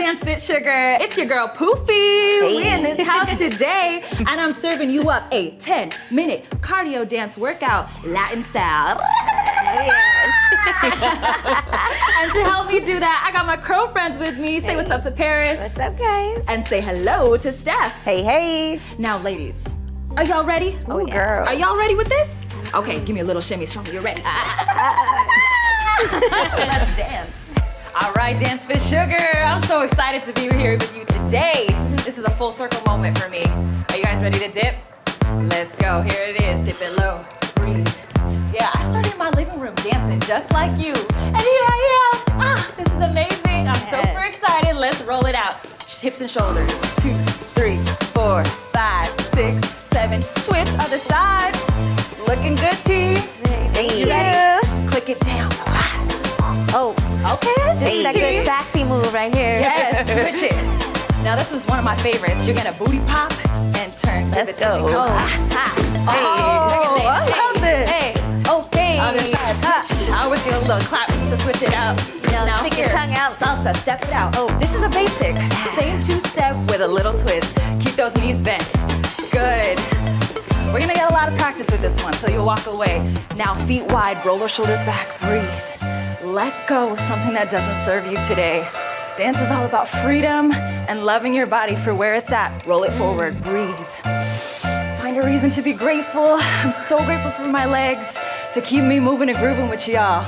Dance Fitsugar? It's your girl Poofy. We in this house today, and I'm serving you up a 10-minute cardio dance workout, Latin style. Yes. And to help me do that, I got my curl friends with me. Say what's up to Paris. What's up, guys? And say hello to Steph. Hey, hey. Now, ladies, are y'all ready? Oh, yeah. Girl. Are y'all ready with this? Okay, give me a little shimmy. Show me you're ready. Let's dance. All right, Dance Fitsugar. I'm so excited to be here with you today. This is a full circle moment for me. Are you guys ready to dip? Let's go. Here it is. Dip it low. Breathe. Yeah, I started in my living room dancing just like you. And here I am. This is amazing. I'm super excited. Let's roll it out. Hips and shoulders. 2, 3, 4, 5, 6, 7. Switch other side. Looking good, team. Thank you. Ready? Click it down. Oh, okay. This is a good sassy move right here. Yes, switch it. Now this is one of my favorites. You're gonna booty pop and turn. Let's go. I love this. Hey. Okay. Other side, switch. I always get a little clap to switch it out. Now stick your tongue out. Salsa, step it out. Oh, this is a basic. Same two-step with a little twist. Keep those knees bent. Good. We're gonna get a lot of practice with this one, so you'll walk away. Now feet wide, roll those shoulders back, breathe. Let go of something that doesn't serve you today. Dance is all about freedom and loving your body for where it's at. Roll it forward, breathe. Find a reason to be grateful. I'm so grateful for my legs to keep me moving and grooving with y'all.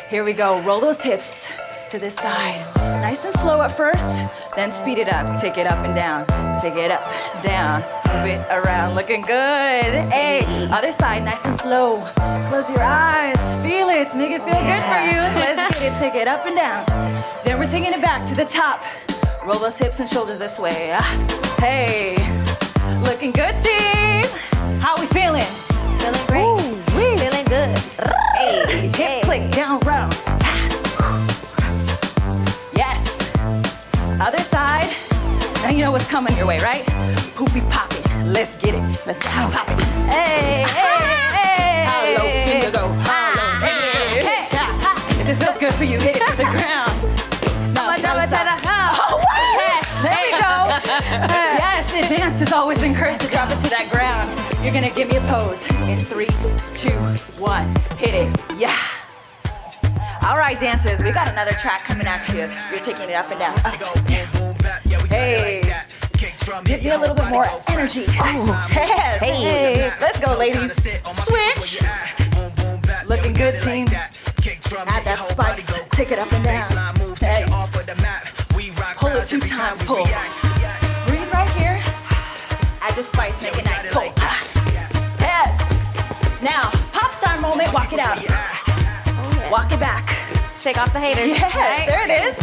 Here we go, roll those hips to this side. Nice and slow at first, then speed it up. Take it up and down, take it up, down. Move it around, looking good. Hey, other side, nice and slow. Close your eyes, feel it, make it feel good for you. Let's get it, take it up and down. Then we're taking it back to the top. Roll those hips and shoulders this way. Hey, looking good, team. How we feeling? Feeling great. Ooh, feeling good. Hey, hip click, down, round. Yes. Other side. Now you know what's coming your way, right? Poofy popping. Let's get it. Let's pop it. Hey, hey. How low can you go? How low can you go? If it feels good for you, hit it to the ground. Now, there we go. Yes, advance is always encouraged to drop it to that ground. You're gonna give me a pose in 3, 2, 1. Hit it. Yeah. All right, dancers, we got another track coming at you. You're taking it up and down. Hey. Give me a little bit more energy. Oh, yes. Hey. Let's go, ladies. Switch. Looking good, team. Add that spice. Take it up and down. Nice. Pull it 2 times. Pull. Breathe right here. Add your spice. Make a nice pull. Yes. Now, pop star moment. Walk it out. Walk it back. Shake off the haters. Yes, right? there it is.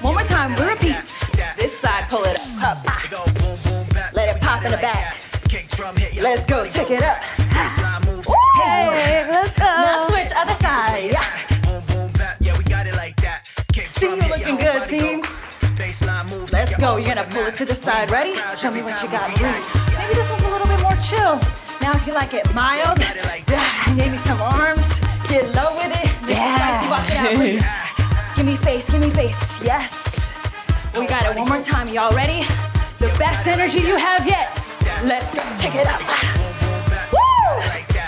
One more time, we repeat. This side, pull it up. Let it pop in the back. Let's go, take it up. Hey, let's go. Now switch, other side. See you looking good, team. Let's go, you're gonna pull it to the side. Ready? Show me what you got, breathe. Maybe this one's a little bit more chill. Now if you like it mild, maybe some arms. Get low with it. Yeah. Walk it out, breathe. Give me face, yes. We got it one more time, y'all ready? The best energy you have yet. Let's go, take it up. Woo!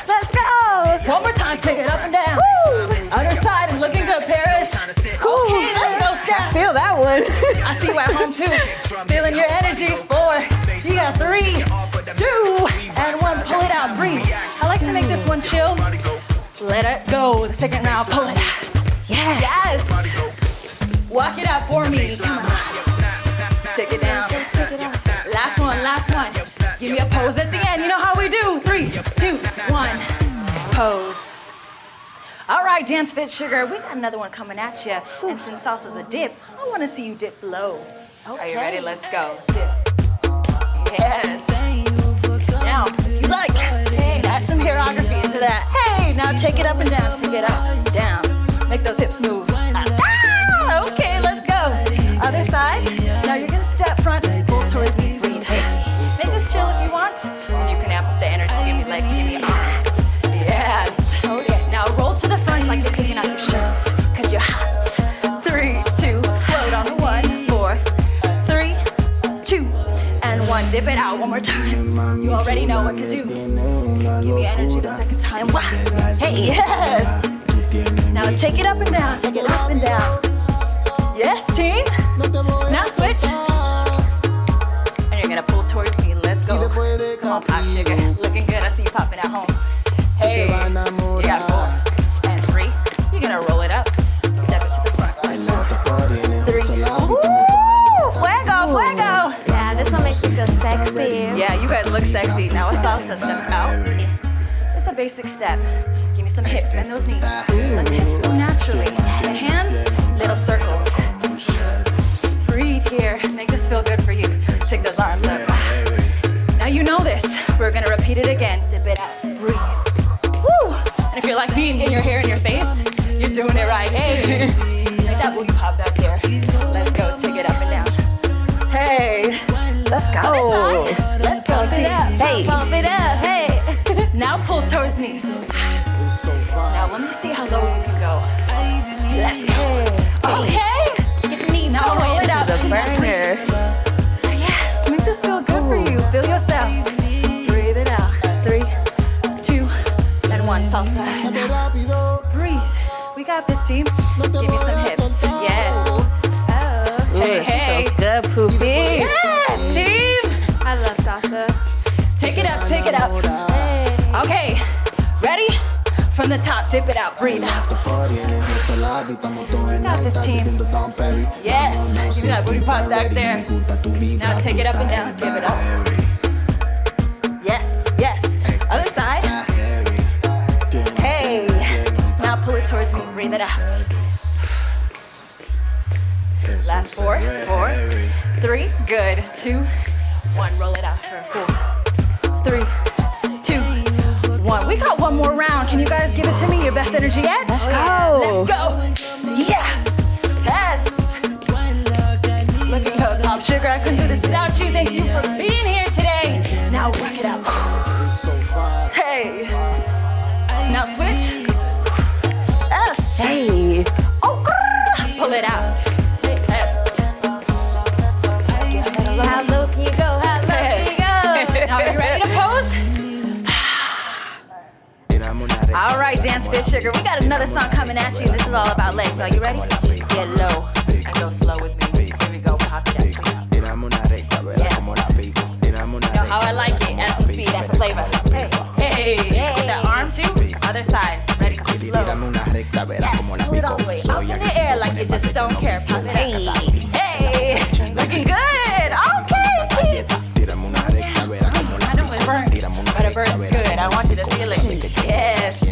Let's go. One more time, take it up and down. Woo! Other side, and looking good, Paris. Okay, let's go, Steph. Feel that one. I see you at home too. Feeling your energy. 4, you got 3, 2, and 1. Pull it out, breathe. I like to make this one chill. Let it go. The second round, pull it out. Yeah. Yes. Walk it out for me. Come on. Take it down. Last one. Give me a pose at the end. You know how we do. 3, 2, 1. Pose. All right, Dance Fitsugar. We got another one coming at you. And since salsa's a dip, I want to see you dip low. Okay. Are you ready? Let's go. Dip. Yes. Now, if you like, add some choreography into that. Hey, now take it up and down. Take it up, down. Make those hips move. Okay, let's go. Other side. Now you're gonna step front, pull towards me. Breathe. Make this chill if you want, and you can amp up the energy. Give me legs, give me arms. Yes. Okay. Now roll to the front like you're taking out your shirts, cause you're hot. 3, 2, explode on the 1. Dip it out one more time. You already know what to do. Give me energy the second time. Wow. Hey, yes. Now take it up and down. Take it up and down. Yes, team. Now switch. And you're gonna pull towards me. Let's go. Come on, Pop Sugar. Looking good. I see you popping at home. Hey, you got 4 and 3. You're gonna roll it up. Step it to the front. Let's go. 3. Ooh, fuego, fuego. Yeah, this one makes you feel sexy. Yeah, you guys look sexy. Now a salsa steps out. It's a basic step. Give me some hips, bend those knees. Let the hips go naturally. The hands, little circles. Breathe here. Make this feel good for you. Take those arms up. Now you know this. We're gonna repeat it again. Dip it out. Breathe. Woo! And if you're like me and getting your hair in your face, you're doing it right. Hey, make that booty pop back there. Let's go. Take it up and down. Hey, let's go. Other side. Let's go. Pump it up. Hey. Pump it up. Hey. Now pull towards me. Now let me see how low you can go. Let's go. Okay. Get the knee. Now roll it out. The burner. Yes. Make this feel good for you. Feel yourself. Breathe it out. 3, 2, and 1. Salsa. Now. Breathe. We got this, team. Give me some hips. Yes. Oh. Hey, hey. Good, Poofy. Yes, team. I love salsa. Take it up. Take it up. Hey. Okay. Ready? From the top, dip it out, breathe out. You got this, team. Yes, give me that booty pop back there. Now take it up and down, give it up. Yes, yes. Other side. Hey. Now pull it towards me, breathe it out. Last 4, 4, 3, good. 2, 1, roll it out for 4, 3, 2, 1. We got one more round. Can you guys give it to me? Your best energy yet? Let's go. Let's go. Yeah. Yes. Looking good, Pop Sugar. I couldn't do this without you. Thank you for being here today. Now rock it out. Hey. Now switch. Yes. Hey. Oh, grrr. Pull it out. Yes. How low can you go? How low can you go? Now are you ready to pose? All right, Dance Fitsugar, we got another song coming at you. This is all about legs. Are you ready? Get low and go slow with me. Here we go, pop it up. Yes. You know how I like it. Add some speed, add some flavor. Hey, hey. With that arm too. Other side. Ready? Slow. Yes, pull it all the way up in the air like you just don't care. Pop it up. Hey, looking good. Okay, team. I know it burns, but it burns good. I want you to feel it. Yes.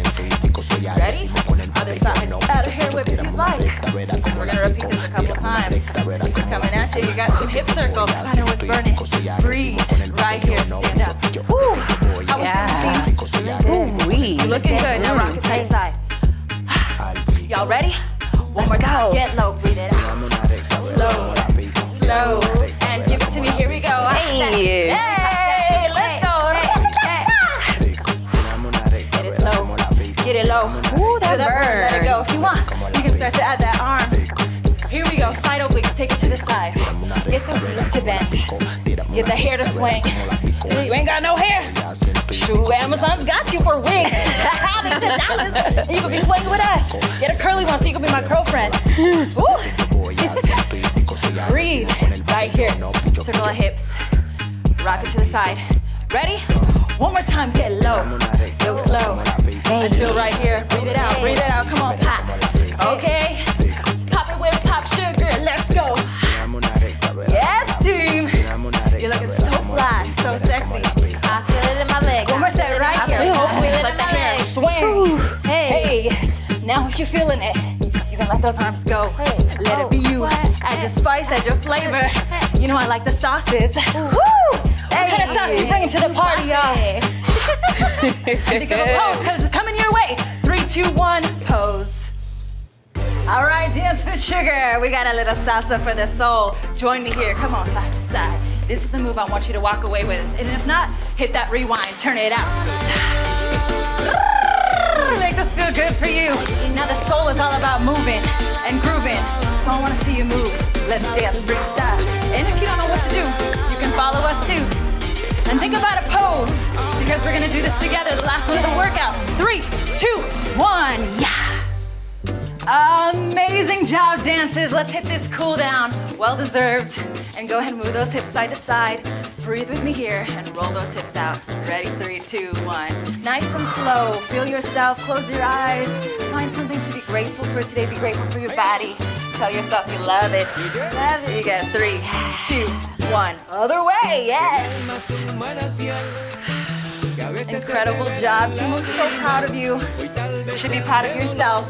Ready? Other side. Add a hair whip if you like. Because we're going to repeat this a couple times. Coming at you. You got some hip circles. I know it's burning. Breathe. Right here. Stand up. Woo. How was your routine? You looking good. Now rock it side to side. Y'all ready? One more time. Get low. Breathe it out. Slow. Slow. And give it to me. Here we go. Hey. Hey. Let's go. Get it slow. Get it low. Ooh, that Let it burn. go. If you want, you can start to add that arm. Here we go. Side obliques. Take it to the side. Get those knees to bend. Get the hair to swing. You ain't got no hair. Shoo, Amazon's got you for wigs. These $10. You can be swinging with us. Get a curly one so you can be my girlfriend. Ooh. Breathe. Right here. Circle of hips. Rock it to the side. Ready? One more time. Get low. Go slow. Until right here. Breathe it out. Breathe it out. Come on, pop. Okay. Pop it with Pop Sugar. Let's go. Yes, team. You're looking so fly, so sexy. I feel it in my leg. One more set right here. Obliques, Let the hair swing. Hey. Hey. Now if you're feeling it, you can let those arms go. Let it be you. Add your spice, add your flavor. You know I like the sauces. Woo! What kind of sauce you bringing to the party, y'all? Think of a pose, because it's coming your way. 3, 2, 1, pose. All right, Dance Fitsugar. We got a little salsa for the soul. Join me here. Come on, side to side. This is the move I want you to walk away with. And if not, hit that rewind. Turn it out. Make this feel good for you. Now the soul is all about moving and grooving. So I want to see you move. Let's dance freestyle. And if you don't know what to do, you can follow us too. And think about a pose, because we're gonna do this together, the last one of the workout. 3, 2, 1, yeah. Amazing job, dancers. Let's hit this cool down, well deserved. And go ahead and move those hips side to side. Breathe with me here and roll those hips out. Ready, 3, 2, 1. Nice and slow, feel yourself, close your eyes. Find something to be grateful for today. Be grateful for your body. Tell yourself you love it. Love it. You got 3, 2, 1. Other way, yes. Incredible job, team. I'm so proud of you. You should be proud of yourself.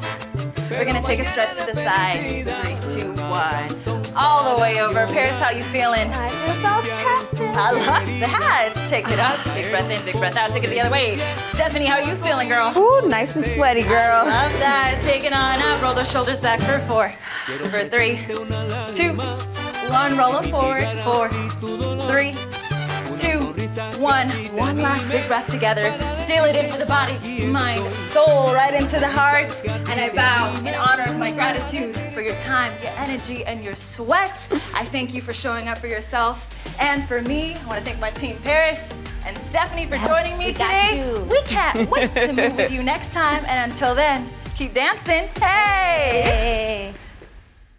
We're gonna take a stretch to the side. 3, 2, 1. All the way over. Paris, how you feeling? I feel so fantastic. I love that. Take it up. Big breath in, big breath out. Take it the other way. Stephanie, how are you feeling, girl? Ooh, nice and sweaty, girl. Love that. Take it on up. Roll those shoulders back for 4. For 3, 2, 1. Roll them forward. 4, 3, 2, 1. One last big breath together. Seal it in for the body, mind, soul, right into the heart. And I bow in honor of my gratitude for your time, your energy, and your sweat. I thank you for showing up for yourself and for me. I want to thank my team, Paris and Stephanie, for joining me we got today. you. We can't wait to move with you next time. And until then, keep dancing. Hey! Hey.